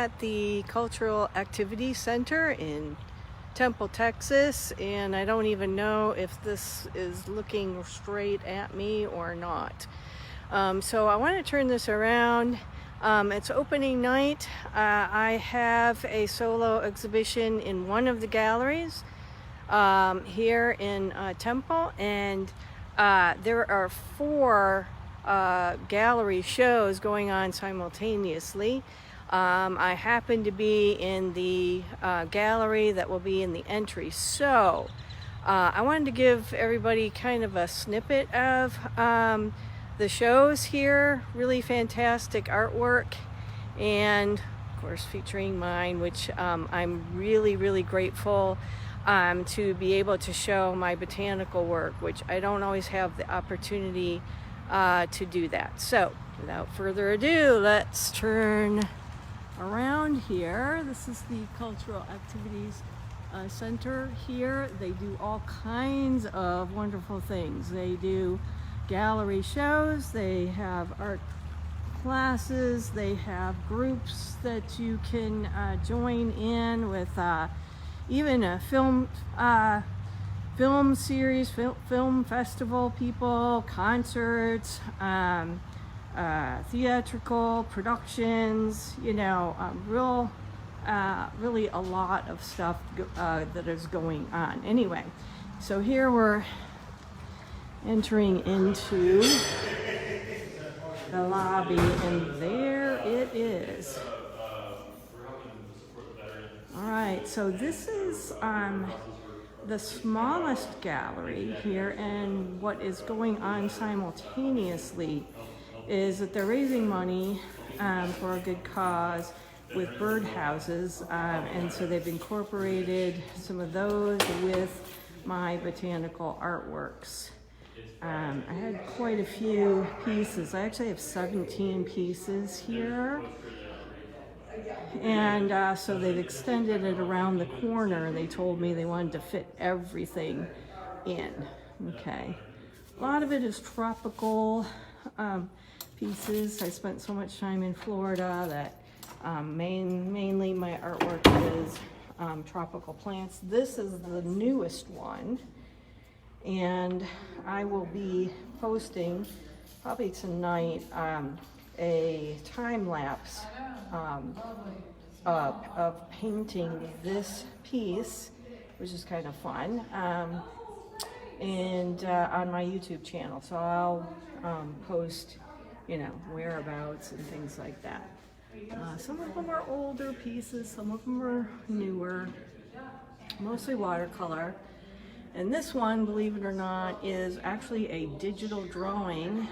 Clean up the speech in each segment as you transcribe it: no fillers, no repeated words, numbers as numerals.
at the Cultural Activity Center in Temple, Texas, and I don't even know if this is looking straight at me or not. So I want to turn this around. It's opening night. I have a solo exhibition in one of the galleries here in Temple, and there are 4 gallery shows going on simultaneously. I happen to be in the gallery that will be in the entry, so I wanted to give everybody kind of a snippet of the shows here. Really fantastic artwork, and of course featuring mine, which I'm really grateful to be able to show my botanical work, which I don't always have the opportunity to do that. So without further ado, let's turn around here. This is the Cultural Activities Center here. They do all kinds of wonderful things. They do gallery shows, they have art classes, they have groups that you can join in with, even a film series, film festival people, concerts, theatrical productions, you know, really a lot of stuff that is going on. Anyway, so here we're entering into the lobby, and there it is. All right, so this is the smallest gallery here, and what is going on simultaneously is that they're raising money for a good cause with birdhouses, and so they've incorporated some of those with my botanical artworks. I had quite a few pieces. I actually have 17 pieces here, and so they've extended it around the corner. They told me they wanted to fit everything in. Okay, a lot of it is tropical pieces. I spent so much time in Florida that mainly my artwork is tropical plants. This is the newest one, and I will be posting probably tonight a time lapse of painting this piece, which is kind of fun, and on my YouTube channel. So I'll post, you know, whereabouts and things like that. Some of them are older pieces, some of them are newer, mostly watercolor. And this one, believe it or not, is actually a digital drawing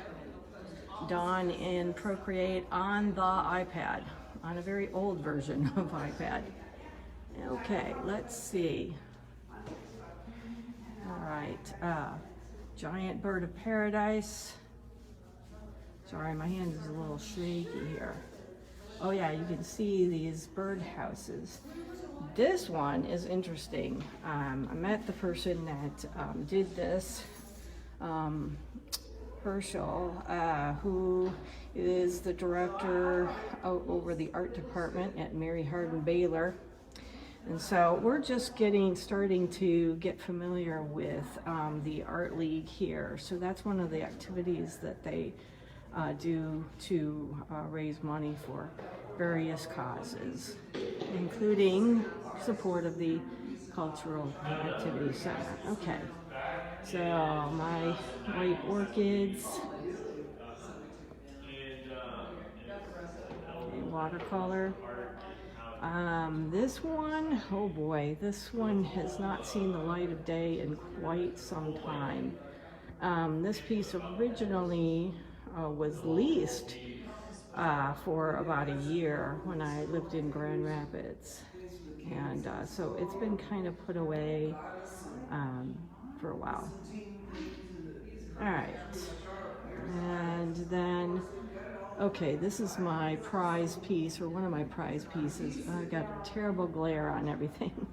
done in Procreate on the iPad, on a very old version of iPad. Okay, let's see. All right, giant bird of paradise. Sorry, my hand is a little shaky here. Oh yeah, you can see these bird houses. This one is interesting. I met the person that did this, Herschel, who is the director over the art department at Mary Hardin Baylor. And so we're just starting to get familiar with the Art League here. So that's one of the activities that they do to raise money for various causes, including support of the Cultural Activity Center. Okay, so my white orchids, okay, watercolor. This one, oh boy, this one has not seen the light of day in quite some time. This piece originally was leased for about a year when I lived in Grand Rapids, and so it's been kind of put away for a while. All right, and then okay, this is my prize piece, or one of my prize pieces. I got a terrible glare on everything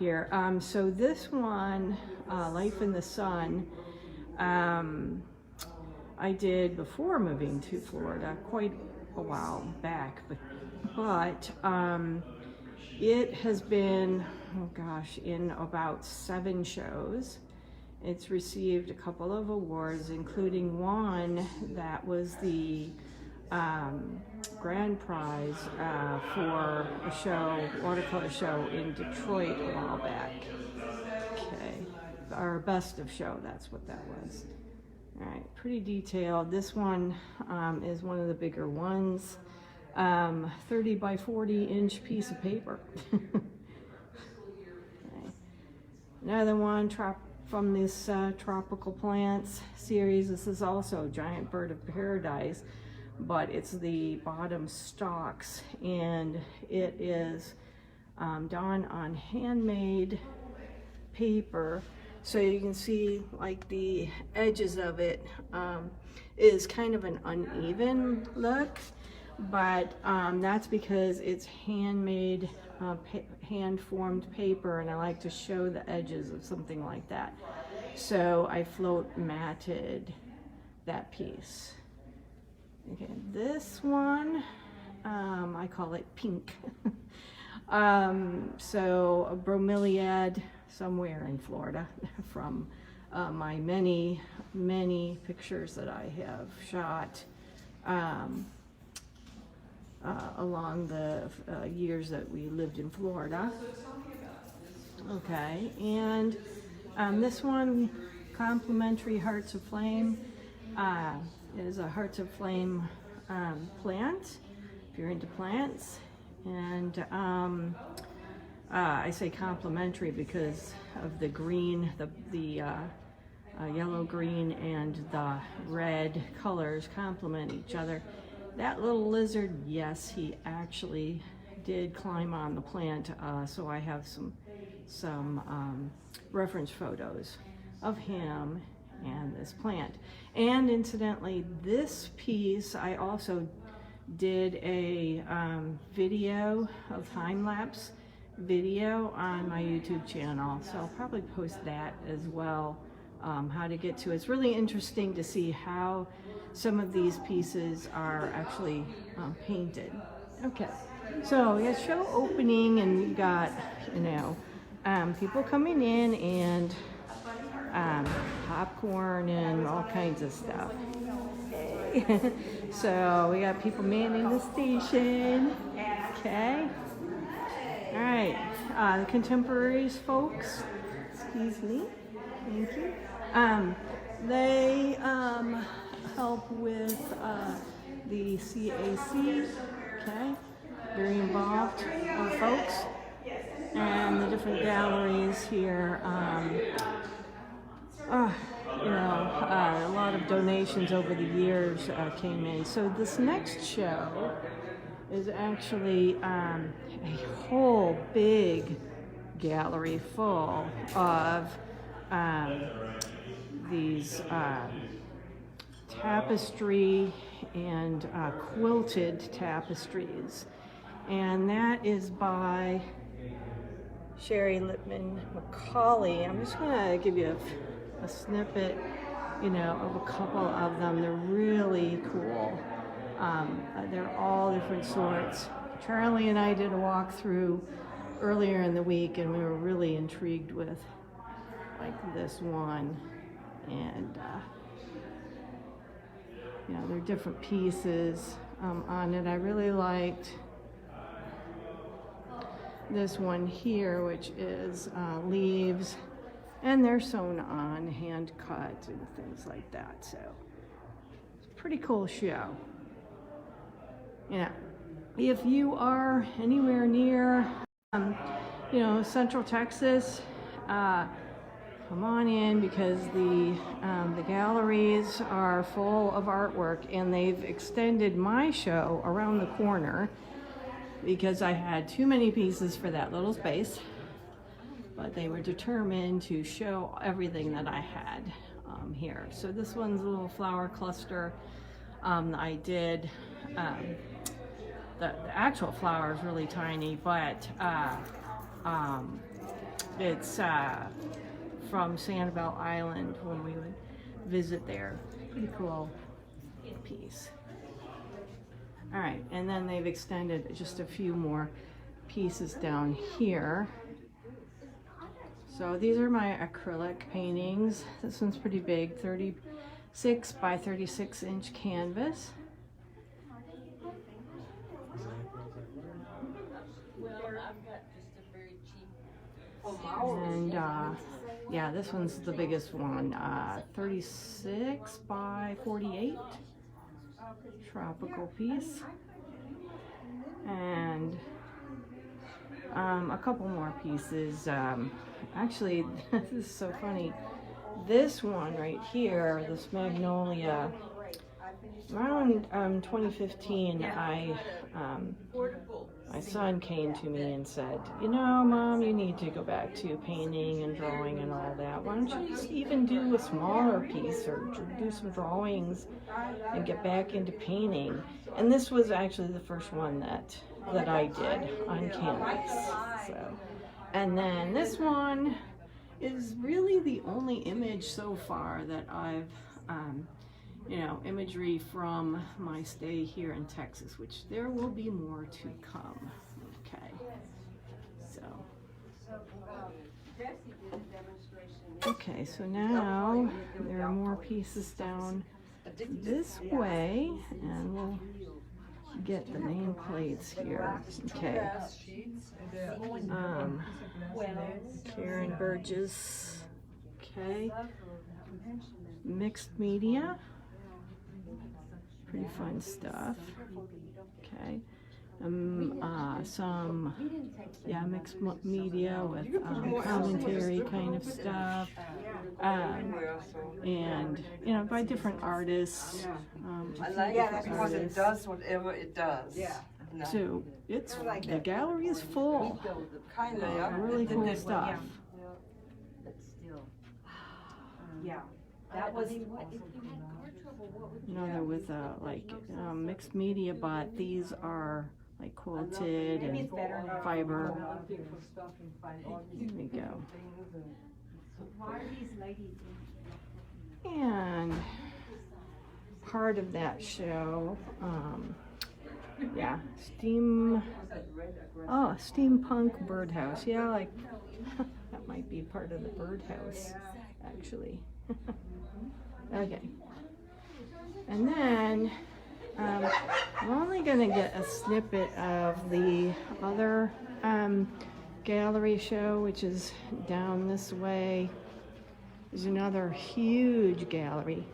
here. So this one, Life in the Sun, I did before moving to Florida quite a while back, but but it has been, oh gosh, in about 7 shows. It's received a couple of awards, including one that was the grand prize for a show, watercolor show in Detroit a while back. Okay, our best of show, that's what that was. All right, pretty detailed. This one is one of the bigger ones. 30 by 40 inch piece of paper. Okay. Another one from this tropical plants series. This is also Giant Bird of Paradise, but it's the bottom stalks, and it is done on handmade paper. So you can see like the edges of it is kind of an uneven look, but that's because it's handmade, hand-formed paper, and I like to show the edges of something like that. So I float matted that piece. Okay, this one, I call it pink. So a bromeliad somewhere in Florida from my many pictures that I have shot along the years that we lived in Florida. Okay, and this one, Complimentary Hearts of Flame, is a Hearts of Flame plant, if you're into plants. And I say complementary because of the green, the yellow, green, and the red colors complement each other. That little lizard, yes, he actually did climb on the plant, so I have some reference photos of him and this plant. And incidentally, this piece, I also did a video, of time-lapse video on my YouTube channel, so I'll probably post that as well, how to get to it. It's really interesting to see how some of these pieces are actually painted. Okay, so we got show opening, and we got, you know, people coming in, and popcorn and all kinds of stuff. Okay. So we got people manning the station. Okay. All right, the contemporaries folks, excuse me, thank you. They help with the CAC, okay, very involved folks, and the different galleries here. You know, a lot of donations over the years came in. So this next show is actually a whole big gallery full of these tapestry and quilted tapestries, and that is by Sherry Lippman McCauley. I'm just gonna give you a snippet, you know, of a couple of them. They're really cool. They're all different sorts. Charlie and I did a walkthrough earlier in the week, and we were really intrigued with like this one, and you know, there are different pieces on it. I really liked this one here, which is leaves, and they're sewn on, hand cut, and things like that. So it's a pretty cool show. Yeah, if you are anywhere near, you know, Central Texas, come on in, because the galleries are full of artwork, and they've extended my show around the corner because I had too many pieces for that little space, but they were determined to show everything that I had here. So this one's a little flower cluster. I did, the actual flower is really tiny, but it's from Sanibel Island when we would visit there. Pretty cool piece. All right, and then they've extended just a few more pieces down here. So these are my acrylic paintings. This one's pretty big, 36 by 36 inch canvas. And yeah, this one's the biggest one, 36 by 48, tropical piece. And a couple more pieces. Actually, this is so funny. This one right here, this magnolia, around 2015, my son came to me and said, you know, Mom, you need to go back to painting and drawing and all that. Why don't you just even do a smaller piece or do some drawings and get back into painting? And this was actually the first one that I did on canvas. So, and then this one is really the only image so far that I've, you know, imagery from my stay here in Texas, which there will be more to come. Okay, so. Okay, so now there are more pieces down this way, and we'll get the nameplates here. Okay. Karen Burgess. Okay. Mixed media. Pretty fun stuff. Okay. Some, yeah, mixed media with commentary kind of stuff. And, you know, by different artists. I like it because it does whatever it does. Yeah. So it's, the gallery is full. Kind of, yeah. Really cool stuff. But still, yeah, that was. You know, there was like mixed media, but these are like quilted and fiber. Here we go. Why are these ladies? And part of that show, yeah, steampunk birdhouse. Yeah, like that might be part of the birdhouse, actually. Okay. And then I'm only gonna get a snippet of the other gallery show, which is down this way. There's another huge gallery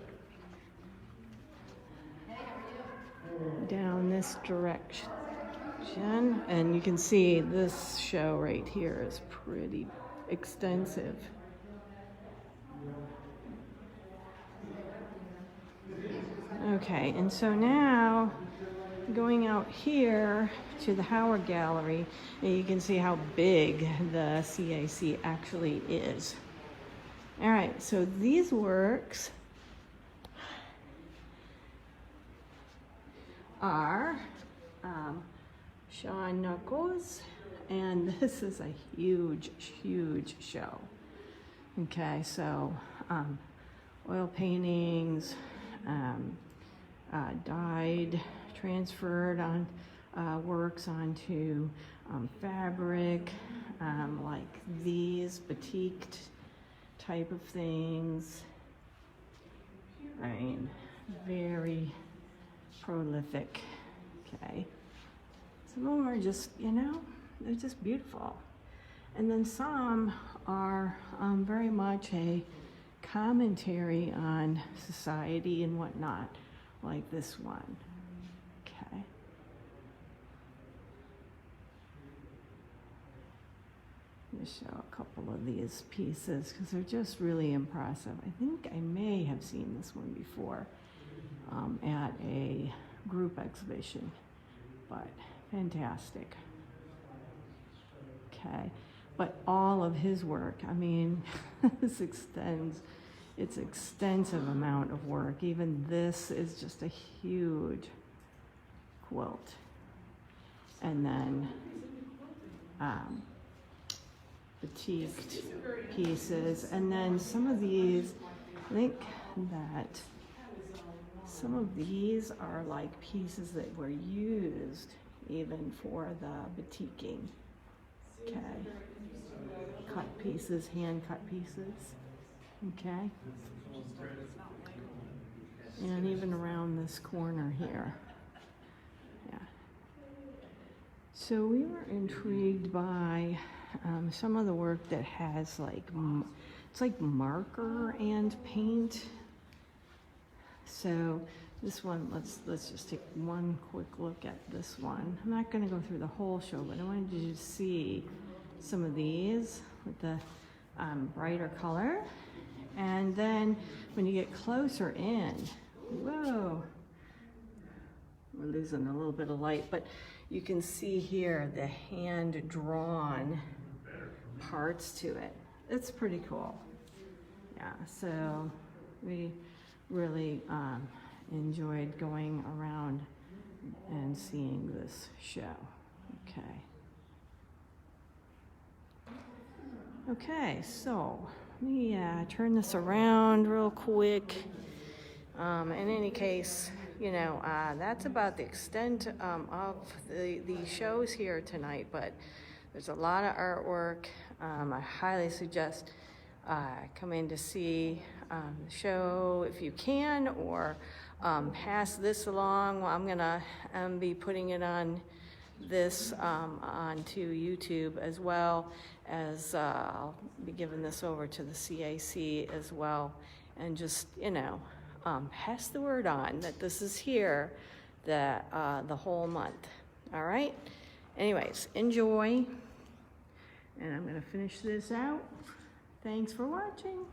down this direction, and you can see this show right here is pretty extensive. Okay, and so now going out here to the Howard Gallery, and you can see how big the CAC actually is. All right, so these works are Sean Knuckles, and this is a huge, huge show. Okay, so oil paintings, dyed, transferred on works onto fabric, like these batiqued type of things. I mean, very prolific. Okay, some of them are just, you know, they're just beautiful, and then some are very much a commentary on society and whatnot, like this one. Okay. Let me show a couple of these pieces because they're just really impressive. I think I may have seen this one before at a group exhibition, but fantastic. Okay, but all of his work, I mean, this extends, it's extensive amount of work. Even this is just a huge quilt. And then batiqued pieces. And then some of these, I think that some of these are like pieces that were used even for the batiking. Okay. Cut pieces, hand cut pieces. Okay. And even around this corner here. Yeah. So we were intrigued by some of the work that has like, it's like marker and paint. So this one, let's just take one quick look at this one. I'm not going to go through the whole show, but I wanted you to see some of these with the brighter color. And then when you get closer in, whoa, we're losing a little bit of light, but you can see here the hand-drawn parts to it. It's pretty cool. Yeah, so we really enjoyed going around and seeing this show. Okay. Okay, so let me turn this around real quick. In any case, you know, that's about the extent of the shows here tonight, but there's a lot of artwork. I highly suggest coming to see the show if you can, or pass this along. Well, I'm gonna be putting it on this onto YouTube, as well as I'll be giving this over to the CAC as well, and just, you know, pass the word on that this is here the whole month. All right. Anyways, enjoy, and I'm gonna finish this out. Thanks for watching.